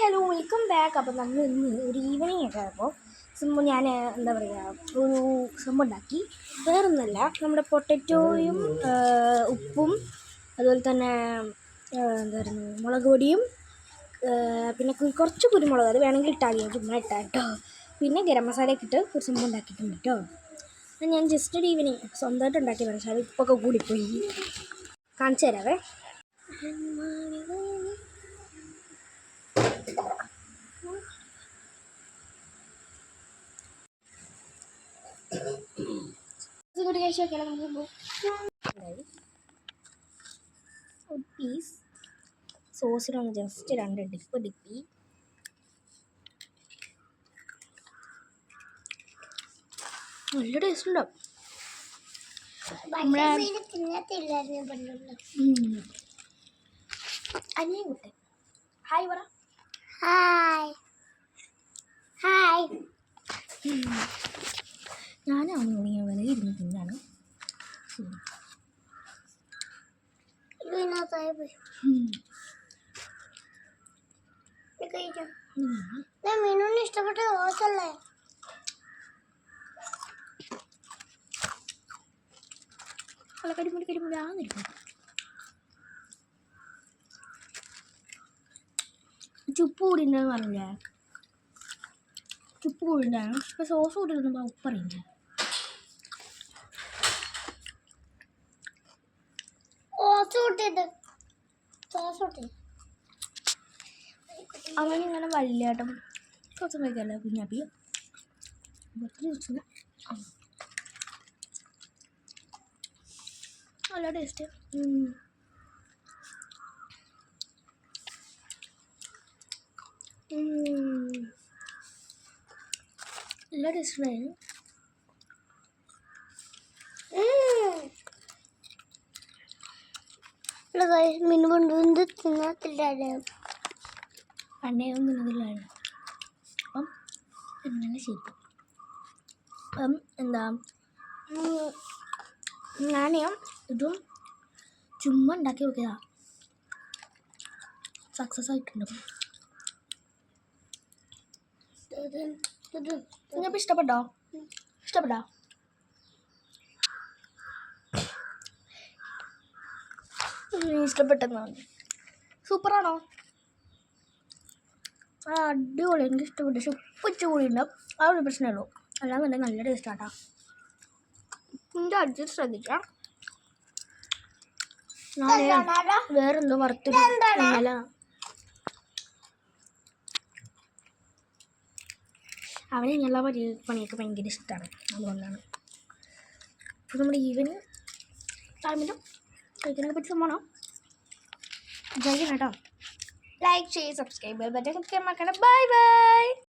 Hello welcome back. അപ്പോൾ നമ്മൾ ഇന്ന് ഒരു ഈവനിങ് ഒക്കെ ആയപ്പോൾ ഞാൻ എന്താ പറയുക ഒരു സംഭവം ഉണ്ടാക്കി. വേറൊന്നുമല്ല, നമ്മുടെ പൊട്ടറ്റോയും ഉപ്പും അതുപോലെ തന്നെ എന്തായിരുന്നു മുളക് പൊടിയും പിന്നെ കുറച്ച് കുരുമുളക്, അത് വേണമെങ്കിൽ ഇട്ടാൽ മതി, ചുമ്മാ ഇട്ടാൽ കേട്ടോ. പിന്നെ ഗരം മസാലയൊക്കെ ഇട്ട് ഒരു സംഭവം ഉണ്ടാക്കിയിട്ടുണ്ട് കേട്ടോ. അത് ഞാൻ ജസ്റ്റ് ഒരു ഈവനിങ് സ്വന്തമായിട്ട് ഉണ്ടാക്കിയതാണ്, പക്ഷേ അത് ഉപ്പൊക്കെ കൂടിപ്പോയി. കാണിച്ചു തരാവേ. പീസ് സോസിലൊന്ന് ജസ്റ്റ് 2 ഡിപ്പി. നല്ല ടേസ്റ്റ് ഉണ്ടാവും. അനിയൻ കുട്ടി ഹായ് പറ. Hi hi. ഞാനാണ് ഇങ്ങനെ വെറുതെ ഇരുന്ന് തിന്നാണ്. മീനൂന് ഇഷ്ടപ്പെട്ട ദോശല്ലേ? കരിമുടിയാന്നിരിക്കും. ചുപ്പ് കൂടിണ്ടെന്ന് പറഞ്ഞില്ലേ? ചുപ്പ് കൂടിണ്ടാണ്. ഇപ്പം സോസ് കൂടിയിരുന്നപ്പോൾ ഉപ്പറിയില്ല. അവനിങ്ങനെ വലിയേട്ടം കുറച്ച് കഴിക്കല്ല കുഞ്ഞാപ്പി നല്ല ടേസ്റ്റ്. നല്ല ടേസ്റ്റ് ഉണ്ടായിരുന്നു. മീൻ കൊണ്ട് തിന്നത്തില്ലേ? പണ്ടേ ഒന്നും തിന്നതില്ലാണ്. അപ്പം അങ്ങനെ ശരി. അപ്പം എന്താ ഞാൻ ഇതും ചുമ്മാ ഉണ്ടാക്കി നോക്കിയതാ, സക്സസ് ആയിട്ടുണ്ട്. നിങ്ങൾക്ക് ഇഷ്ടപ്പെട്ടോ? ഇഷ്ടപ്പെട്ടെന്നാണ്. സൂപ്പറാണോ? അടിപൊളി, എനിക്ക് ഇഷ്ടപ്പെട്ടു. പക്ഷെ ഉപ്പ് ഇച്ചിരി കൂടി ഉണ്ടാവും, ആ ഒരു പ്രശ്നമേ ഉള്ളൂ. അല്ലാന്നുണ്ടെങ്കിൽ നല്ല ടേസ്റ്റ് ആട്ടോ. എൻ്റെ അഡ്ജസ്റ്റ് ശ്രദ്ധിക്കാം. ഞാൻ വേറെന്തോ വറുത്തില്ല. അവന് ഇങ്ങനെയുള്ള പണിയൊക്കെ ഭയങ്കര ഇഷ്ടമാണ്, അതുകൊണ്ടാണ്. അപ്പോൾ നമ്മുടെ ഈവനിങ് ടൈമിലും കഴിക്കാനൊക്കെ പറ്റിയ സംഭവമാണോ? വിചാരിക്കണം കേട്ടോ. ലൈക്ക് ചെയ്ത് സബ്സ്ക്രൈബ് ബട്ടൺ ക്ലിക്ക് ചെയ്യാൻ മറക്കണ്ട. Bye bye.